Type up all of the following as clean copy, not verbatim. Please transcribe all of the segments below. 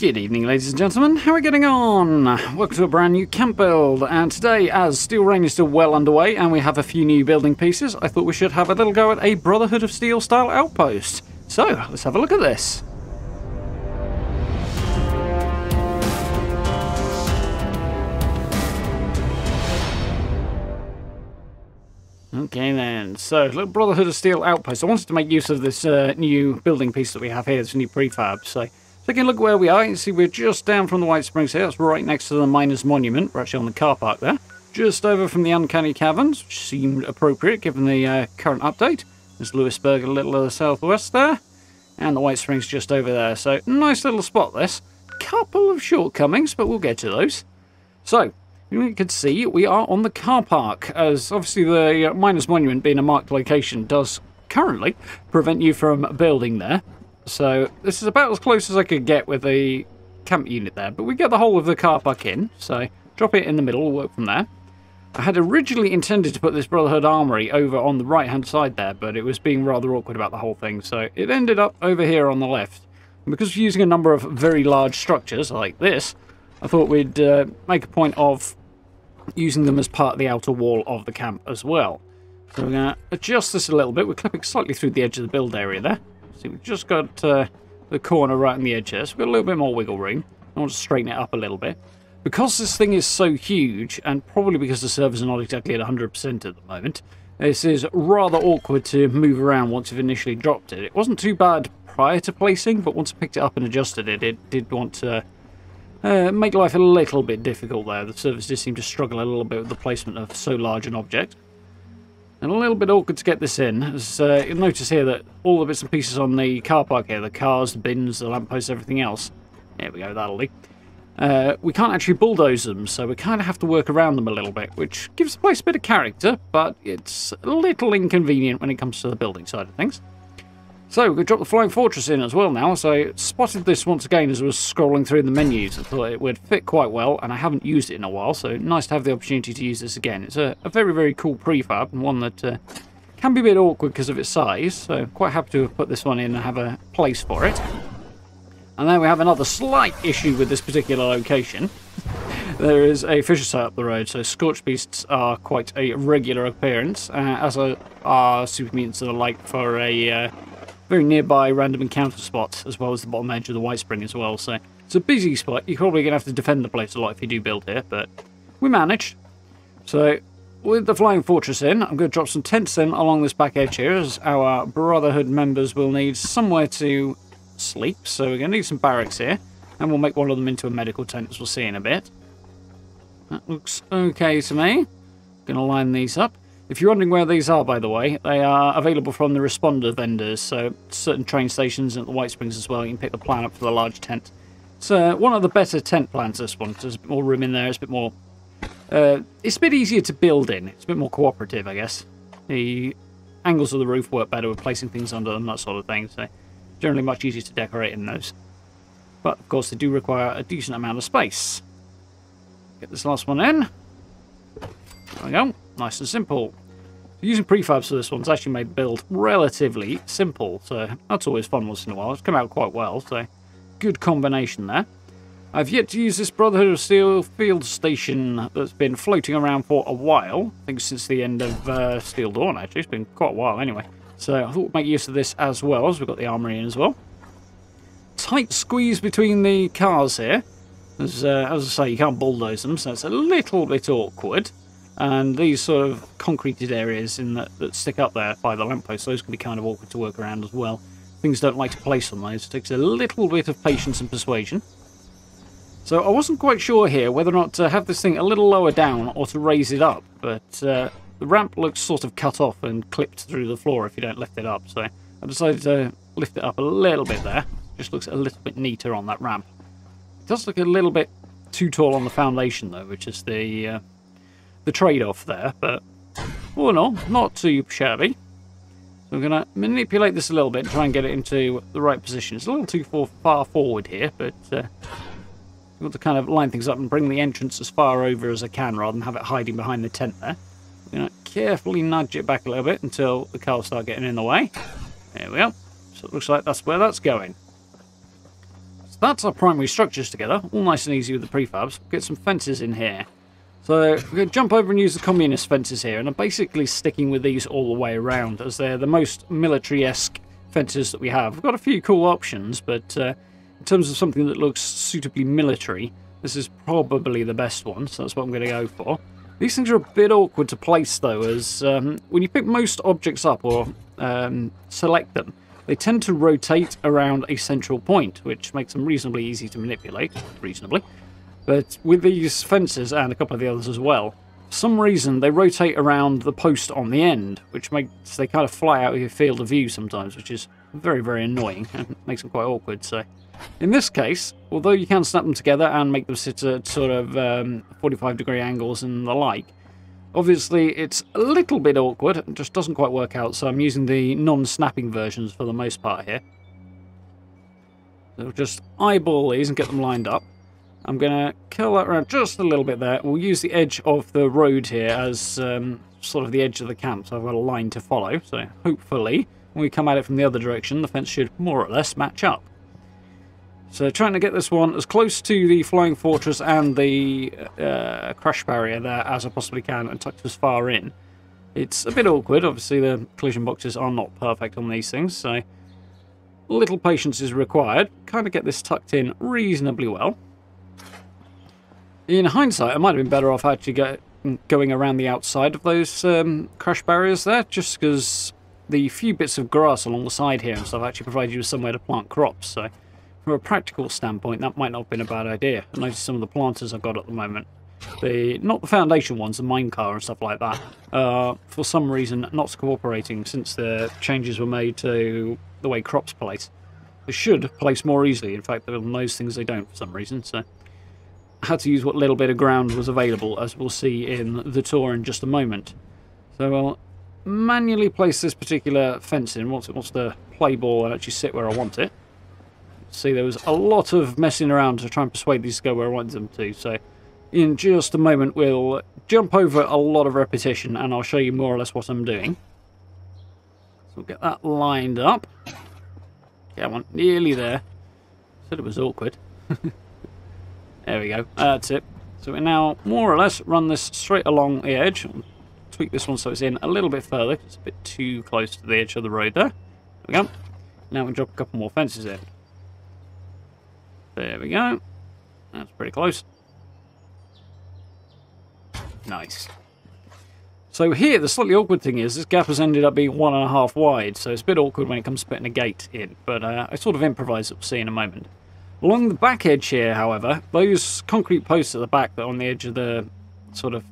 Good evening, ladies and gentlemen. How are we getting on? Welcome to a brand new camp build, and today, as Steel Rain is still well underway and we have a few new building pieces, I thought we should have a little go at a Brotherhood of Steel style outpost. So, let's have a look at this. Okay then, so little Brotherhood of Steel outpost. I wanted to make use of this new building piece that we have here, this new prefab. So taking a look where we are, you can see we're just down from the Whitesprings here. That's right next to the Miners' Monument. We're actually on the car park there. Just over from the Uncanny Caverns, which seemed appropriate given the current update. There's Lewisburg a little to the southwest there. And the Whitesprings just over there. So nice little spot this. Couple of shortcomings, but we'll get to those. So you can see we are on the car park, as obviously the Miners' Monument being a marked location does currently prevent you from building there. So this is about as close as I could get with the camp unit there, but we get the whole of the car park in, so drop it in the middle, we'll work from there. I had originally intended to put this Brotherhood Armoury over on the right hand side there, but it was being rather awkward about the whole thing, so it ended up over here on the left. And because we're using a number of very large structures like this, I thought we'd make a point of using them as part of the outer wall of the camp as well. So we're going to adjust this a little bit. We're clipping slightly through the edge of the build area there. See, we've just got the corner right on the edge here, so we've got a little bit more wiggle room. I want to straighten it up a little bit. Because this thing is so huge, and probably because the servers are not exactly at 100% at the moment, this is rather awkward to move around once you've initially dropped it. It wasn't too bad prior to placing, but once I picked it up and adjusted it, it did want to make life a little bit difficult there. The servers did seem to struggle a little bit with the placement of so large an object. And a little bit awkward to get this in, as you'll notice here that all the bits and pieces on the car park here, the cars, the bins, the lampposts, everything else, there we go, that'll do. We can't actually bulldoze them, so we kind of have to work around them a little bit, which gives the place a bit of character, but it's a little inconvenient when it comes to the building side of things. So we're going to drop the Flying Fortress in as well now. So I spotted this once again as I was scrolling through the menus. I thought it would fit quite well, and I haven't used it in a while, so nice to have the opportunity to use this again. It's a very, very cool prefab, and one that can be a bit awkward because of its size, so quite happy to have put this one in and have a place for it. And then we have another slight issue with this particular location. There is a fisher site up the road, so scorched beasts are quite a regular appearance, as are super mutants and the like for a very nearby random encounter spot, as well as the bottom edge of the Whitespring as well. So it's a busy spot. You're probably going to have to defend the place a lot if you do build here, but we managed. So with the Flying Fortress in, I'm going to drop some tents in along this back edge here, as our Brotherhood members will need somewhere to sleep. So we're going to need some barracks here, and we'll make one of them into a medical tent, as we'll see in a bit. That looks okay to me. Going to line these up. If you're wondering where these are, by the way, they are available from the responder vendors, so certain train stations and the Whitesprings as well. You can pick the plan up for the large tent. It's one of the better tent plans, this one, because there's a bit more room in there. It's a bit more... it's a bit easier to build in. It's a bit more cooperative, I guess. The angles of the roof work better with placing things under them, that sort of thing, so generally much easier to decorate in those. But, of course, they do require a decent amount of space. Get this last one in. There we go. Nice and simple. Using prefabs for this one's actually made the build relatively simple, so that's always fun once in a while. It's come out quite well, so good combination there. I've yet to use this Brotherhood of Steel field station that's been floating around for a while. I think since the end of Steel Dawn, actually. It's been quite a while anyway. So I thought we'd make use of this as well, as we've got the armory in as well. Tight squeeze between the cars here. As I say, you can't bulldoze them, so it's a little bit awkward. And these sort of concreted areas that stick up there by the lampposts, those can be kind of awkward to work around as well. Things don't like to place on those. It takes a little bit of patience and persuasion. So I wasn't quite sure here whether or not to have this thing a little lower down or to raise it up, but the ramp looks sort of cut off and clipped through the floor if you don't lift it up. So I decided to lift it up a little bit there. Just looks a little bit neater on that ramp. It does look a little bit too tall on the foundation though, which is the trade-off there, but all in all, not too shabby. So we're going to manipulate this a little bit and try and get it into the right position. It's a little too far forward here, but we've got to kind of line things up and bring the entrance as far over as I can rather than have it hiding behind the tent there. We're going to carefully nudge it back a little bit until the cars start getting in the way. There we go. So it looks like that's where that's going. that's our primary structures together, all nice and easy with the prefabs. Get some fences in here. So we're going to jump over and use the communist fences here, and I'm basically sticking with these all the way around, as they're the most military-esque fences that we have. We've got a few cool options, but in terms of something that looks suitably military, this is probably the best one, so that's what I'm going to go for. These things are a bit awkward to place, though, as when you pick most objects up or select them, they tend to rotate around a central point, which makes them reasonably easy to manipulate, reasonably. But with these fences, and a couple of the others as well, for some reason they rotate around the post on the end, which makes they kind of fly out of your field of view sometimes, which is very, very annoying and makes them quite awkward. So in this case, although you can snap them together and make them sit at sort of 45-degree angles and the like, obviously it's a little bit awkward, it just doesn't quite work out, so I'm using the non-snapping versions for the most part here. So just eyeball these and get them lined up. I'm going to curl that around just a little bit there. We'll use the edge of the road here as sort of the edge of the camp, so I've got a line to follow. So hopefully, when we come at it from the other direction, the fence should more or less match up. So trying to get this one as close to the flying fortress and the crash barrier there as I possibly can, and tucked as far in. It's a bit awkward. Obviously, the collision boxes are not perfect on these things, so a little patience is required. Kind of get this tucked in reasonably well. In hindsight, I might have been better off actually going around the outside of those crash barriers there, just because the few bits of grass along the side here and stuff actually provide you with somewhere to plant crops. So from a practical standpoint, that might not have been a bad idea. I noticed some of the planters I've got at the moment, not the foundation ones, the minecar and stuff like that, for some reason not cooperating since the changes were made to the way crops place. They should place more easily. In fact, on those things they don't for some reason, so had to use what little bit of ground was available, as we'll see in the tour in just a moment. So I'll manually place this particular fence in once it wants to play ball and actually sit where I want it. See, there was a lot of messing around to try and persuade these to go where I wanted them to, so in just a moment we'll jump over a lot of repetition and I'll show you more or less what I'm doing. So we'll get that lined up. Yeah, I'm nearly there. Said it was awkward. There we go, that's it. So we now more or less run this straight along the edge. I'll tweak this one so it's in a little bit further. It's a bit too close to the edge of the road there. There we go. Now we can drop a couple more fences in. There we go. That's pretty close. Nice. So here, the slightly awkward thing is, this gap has ended up being 1.5 wide, so it's a bit awkward when it comes to putting a gate in, but I sort of improvised it, we'll see in a moment. Along the back edge here, however, those concrete posts at the back that are on the edge of the sort of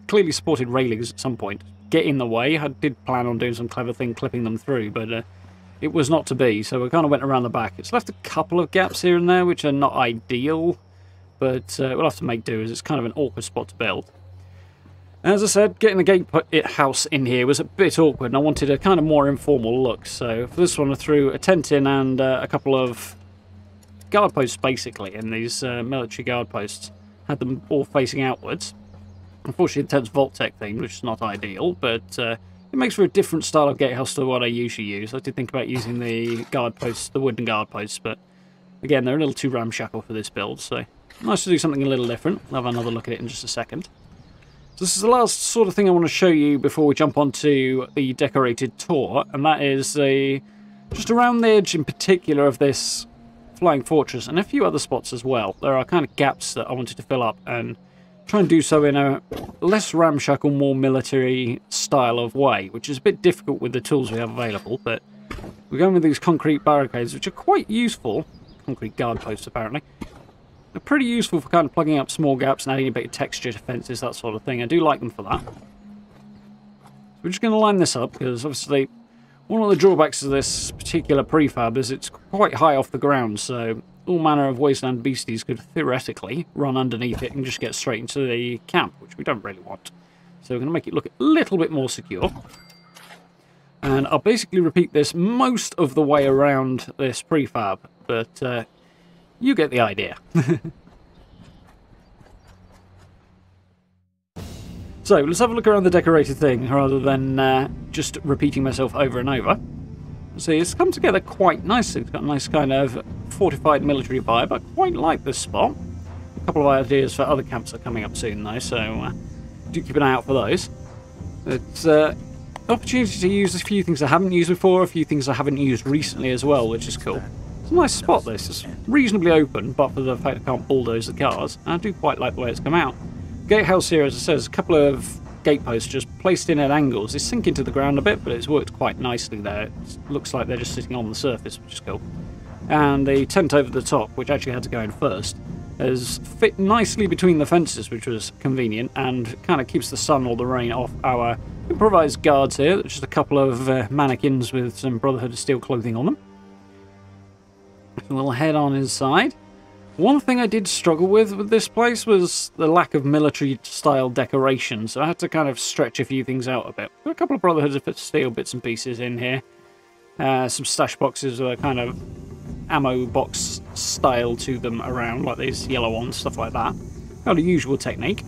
clearly supported railings at some point get in the way. I did plan on doing some clever thing clipping them through, but it was not to be, so we kind of went around the back. It's left a couple of gaps here and there, which are not ideal, but we'll have to make do, as it's kind of an awkward spot to build. As I said, getting the gate house in here was a bit awkward, and I wanted a kind of more informal look, so for this one I threw a tent in and a couple of guard posts, basically, and these military guard posts. Had them all facing outwards. Unfortunately, the tent's Vault-Tec themed, which is not ideal, but it makes for a different style of gatehouse to what I usually use. I did think about using the guard posts, the wooden guard posts, but again, they're a little too ramshackle for this build, so nice to do something a little different. I'll have another look at it in just a second. So this is the last sort of thing I want to show you before we jump onto the decorated tour, and that is just around the edge in particular of this flying fortress, and a few other spots as well. There are kind of gaps that I wanted to fill up and try and do so in a less ramshackle, more military style of way, which is a bit difficult with the tools we have available, but we're going with these concrete barricades, which are quite useful. Concrete guard posts, apparently. They're pretty useful for kind of plugging up small gaps and adding a bit of texture to fences, that sort of thing. I do like them for that. So we're just going to line this up, because obviously one of the drawbacks of this particular prefab is it's quite high off the ground, so all manner of wasteland beasties could theoretically run underneath it and just get straight into the camp, which we don't really want. So we're going to make it look a little bit more secure. And I'll basically repeat this most of the way around this prefab, but you get the idea. So let's have a look around the decorated thing, rather than just repeating myself over and over. See, it's come together quite nicely. It's got a nice kind of fortified military vibe. I quite like this spot. A couple of ideas for other camps are coming up soon, though, so do keep an eye out for those. It's opportunity to use a few things I haven't used before, a few things I haven't used recently as well, which is cool. It's a nice spot, this. It's reasonably open, but for the fact I can't bulldoze the cars. I do quite like the way it's come out. Gatehouse here, as I said, there's a couple of gate posts just placed in at angles. It's sinking to the ground a bit, but it's worked quite nicely there. It looks like they're just sitting on the surface, which is cool. And the tent over the top, which actually had to go in first, has fit nicely between the fences, which was convenient, and kind of keeps the sun or the rain off our improvised guards here. Just a couple of mannequins with some Brotherhood of Steel clothing on them. We'll head on inside. One thing I did struggle with this place was the lack of military-style decoration, so I had to kind of stretch a few things out a bit. There are a couple of Brotherhood of Steel bits and pieces in here. Some stash boxes with a kind of ammo box style to them around, like these yellow ones, stuff like that. Got a usual technique.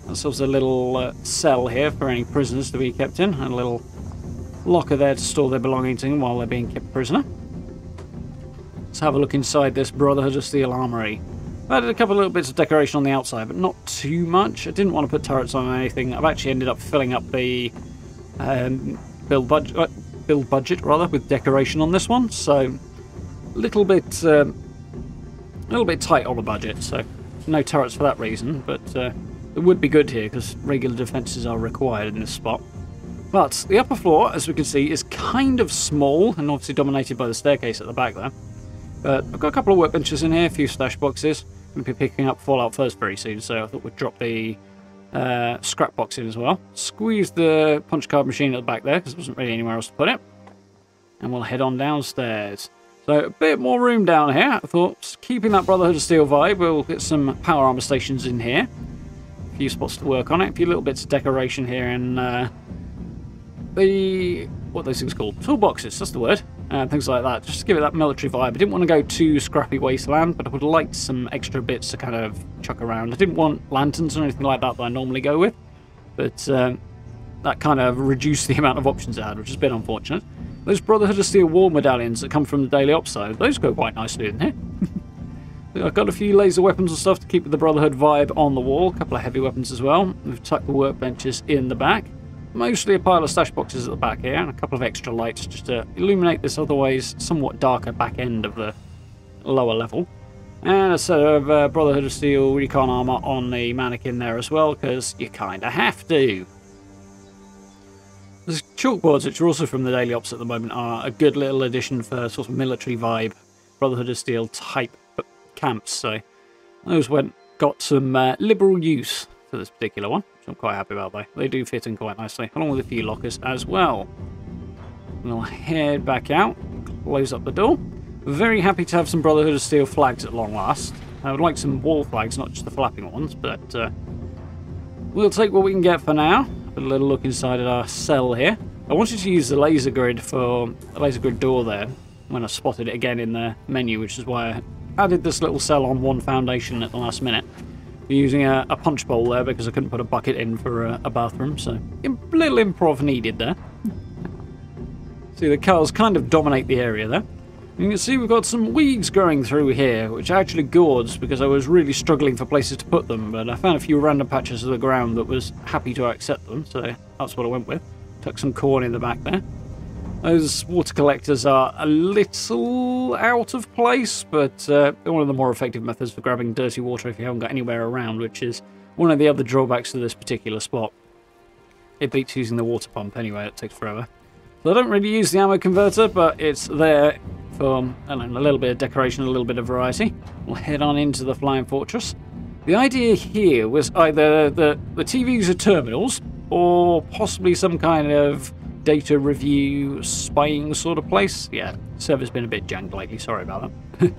There's also a little cell here for any prisoners to be kept in, and a little locker there to store their belongings in while they're being kept prisoner. Let's have a look inside this Brotherhood of Steel Armoury. I did a couple of little bits of decoration on the outside, but not too much. I didn't want to put turrets on or anything. I've actually ended up filling up the build budget with decoration on this one, so a little bit tight on the budget. So no turrets for that reason, but it would be good here because regular defences are required in this spot. But the upper floor, as we can see, is kind of small and obviously dominated by the staircase at the back there. But I've got a couple of workbenches in here, a few stash boxes. I'm going to be picking up Fallout First very soon, so I thought we'd drop the scrap box in as well. Squeeze the punch card machine at the back there, because there wasn't really anywhere else to put it. And we'll head on downstairs. So a bit more room down here. I thought, keeping that Brotherhood of Steel vibe, we'll get some power armor stations in here. A few spots to work on it, a few little bits of decoration here in what are those things called? Toolboxes, that's the word. Things like that, just to give it that military vibe. I didn't want to go too scrappy wasteland, but I would like some extra bits to kind of chuck around. I didn't want lanterns or anything like that I normally go with, but that kind of reduced the amount of options I had, which is a bit unfortunate. Those Brotherhood of Steel wall medallions that come from the Daily Ops side, those go quite nicely in here. I've got a few laser weapons and stuff to keep the Brotherhood vibe on the wall, a couple of heavy weapons as well. We've tucked the workbenches in the back. Mostly a pile of stash boxes at the back here, and a couple of extra lights just to illuminate this otherwise somewhat darker back end of the lower level. And a set of Brotherhood of Steel recon armor on the mannequin there as well, because you kind of have to. The chalkboards, which are also from the Daily Ops at the moment, are a good little addition for sort of military vibe, Brotherhood of Steel type camps, so those got some liberal use for this particular one. I'm quite happy about that. They do fit in quite nicely, along with a few lockers as well. We'll head back out, close up the door. Very happy to have some Brotherhood of Steel flags at long last. I would like some wall flags, not just the flapping ones, but we'll take what we can get for now. Put a little look inside at our cell here. I wanted to use the laser grid for a laser grid door there when I spotted it again in the menu, which is why I added this little cell on one foundation at the last minute. Using a punch bowl there because I couldn't put a bucket in for a bathroom, so a little improv needed there. See, the cars kind of dominate the area there. You can see we've got some weeds growing through here, which are actually gourds because I was really struggling for places to put them, but I found a few random patches of the ground that was happy to accept them, so that's what I went with. Tuck some corn in the back there. Those water collectors are a little out of place, but they're one of the more effective methods for grabbing dirty water if you haven't got anywhere around, which is one of the other drawbacks to this particular spot. It beats using the water pump anyway, it takes forever. So I don't really use the ammo converter, but it's there for I don't know, a little bit of decoration, a little bit of variety. We'll head on into the Flying Fortress. The idea here was either the TVs are terminals, or possibly some kind of data review spying sort of place. Yeah, server's been a bit janked lately, sorry about that.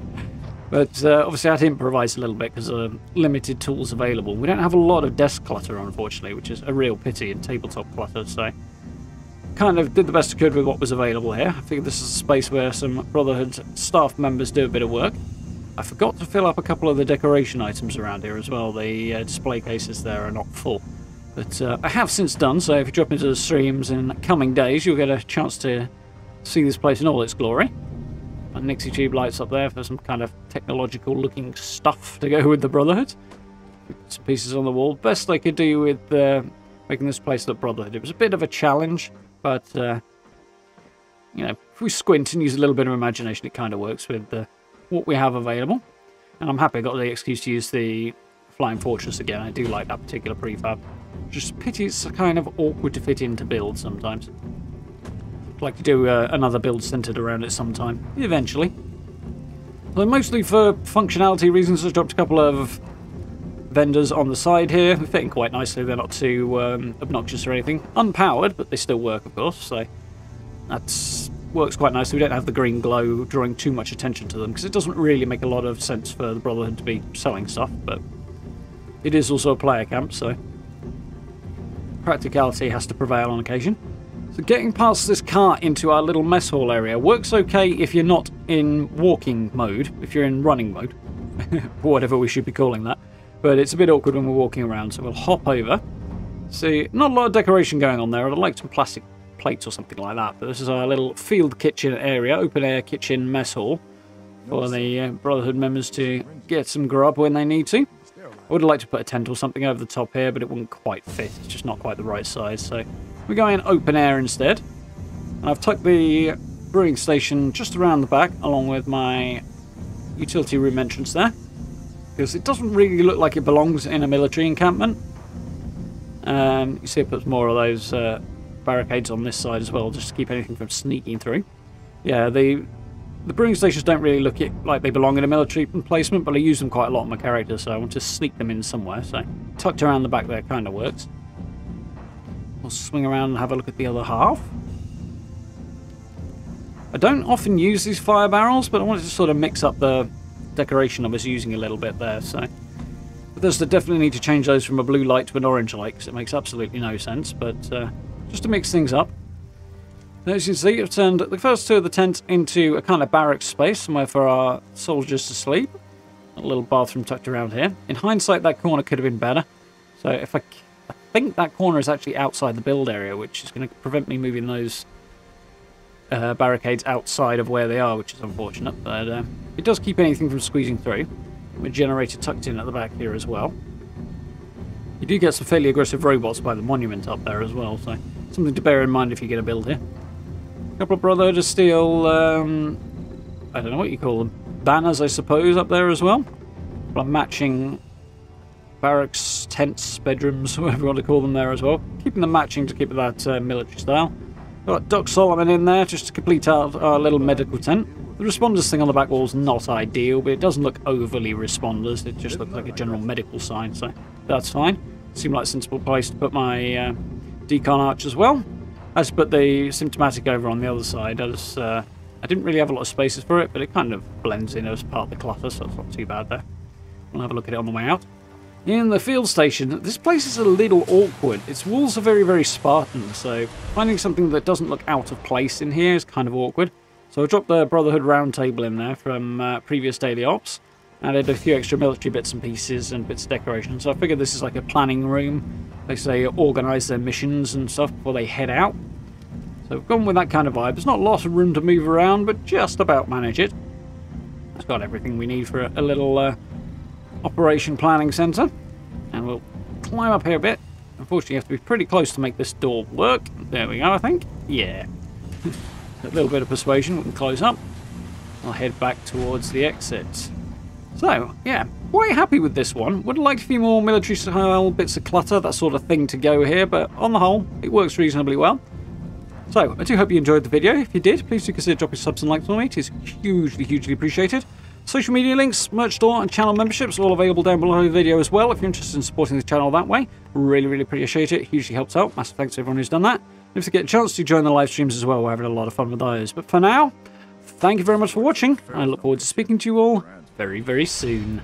But obviously I had to improvise a little bit because of limited tools available. We don't have a lot of desk clutter, unfortunately, which is a real pity in tabletop clutter, so kind of did the best I could with what was available here. I figured this is a space where some Brotherhood staff members do a bit of work. I forgot to fill up a couple of the decoration items around here as well. The display cases there are not full. But I have since done, so if you drop into the streams in coming days, you'll get a chance to see this place in all its glory. And Nixie tube lights up there for some kind of technological looking stuff to go with the Brotherhood. Some pieces on the wall. Best I could do with making this place look Brotherhood. It was a bit of a challenge, but you know, if we squint and use a little bit of imagination, it kind of works with what we have available. And I'm happy I got the excuse to use the Flying Fortress again. I do like that particular prefab. Just pity it's kind of awkward to fit into builds sometimes. I'd like to do another build centered around it sometime, eventually. So mostly for functionality reasons, I've dropped a couple of vendors on the side here. They're fitting quite nicely. They're not too obnoxious or anything. Unpowered, but they still work, of course. So that works quite nicely. We don't have the green glow drawing too much attention to them because it doesn't really make a lot of sense for the Brotherhood to be selling stuff. But it is also a player camp, so practicality has to prevail on occasion. So getting past this cart into our little mess hall area works okay if you're not in walking mode, if you're in running mode, or whatever we should be calling that. But it's a bit awkward when we're walking around, so we'll hop over. See, not a lot of decoration going on there. I'd like some plastic plates or something like that. But this is our little field kitchen area, open-air kitchen mess hall for the Brotherhood members to get some grub when they need to. I would like to put a tent or something over the top here, but it wouldn't quite fit. It's just not quite the right size, so we're going open air instead. And I've tucked the brewing station just around the back, along with my utility room entrance there, because it doesn't really look like it belongs in a military encampment. You see it puts more of those barricades on this side as well, just to keep anything from sneaking through. Yeah, the brewing stations don't really look like they belong in a military emplacement, but I use them quite a lot on my character, so I want to sneak them in somewhere. So tucked around the back there kind of works. We'll swing around and have a look at the other half. I don't often use these fire barrels, but I wanted to sort of mix up the decoration I was using a little bit there. So Bethesda definitely need to change those from a blue light to an orange light, because it makes absolutely no sense, but just to mix things up. As you can see, I've turned the first two of the tents into a kind of barracks space, somewhere for our soldiers to sleep. A little bathroom tucked around here. In hindsight, that corner could have been better. So if I think that corner is actually outside the build area, which is going to prevent me moving those barricades outside of where they are, which is unfortunate. But it does keep anything from squeezing through. With a generator tucked in at the back here as well. You do get some fairly aggressive robots by the monument up there as well, so something to bear in mind if you get a build here. A couple of Brotherhood of Steel, I don't know what you call them, banners I suppose up there as well. But matching barracks, tents, bedrooms, whatever you want to call them there as well. Keeping them matching to keep that military style. Got Doc Solomon in there just to complete our little medical tent. The responders thing on the back wall is not ideal, but it doesn't look overly responders. It just looks like a general medical sign, so that's fine. Seemed like a sensible place to put my decon arch as well. I just put the symptomatic over on the other side, as I didn't really have a lot of spaces for it, but it kind of blends in as part of the clutter, so it's not too bad there. We'll have a look at it on the way out. In the field station, this place is a little awkward. Its walls are very, very Spartan, so finding something that doesn't look out of place in here is kind of awkward. So I dropped the Brotherhood round table in there from previous daily ops. Added a few extra military bits and pieces and bits of decoration. So I figured this is like a planning room. They organise their missions and stuff before they head out. So we've gone with that kind of vibe. There's not a lot of room to move around, but just about manage it. It's got everything we need for a little operation planning centre. And we'll climb up here a bit. Unfortunately, you have to be pretty close to make this door work. There we go, I think. Yeah. A little bit of persuasion, we can close up. I'll head back towards the exit. So, yeah, quite happy with this one. Would have liked a few more military style bits of clutter, that sort of thing to go here, but on the whole, it works reasonably well. So, I do hope you enjoyed the video. If you did, please do consider dropping subs and likes on me. It is hugely, hugely appreciated. Social media links, merch store, and channel memberships are all available down below the video as well if you're interested in supporting the channel that way. Really, really appreciate it. Hugely helps out. Massive thanks to everyone who's done that. And if you get a chance to join the live streams as well, we're having a lot of fun with those. But for now, thank you very much for watching. I look forward to speaking to you all very, very soon.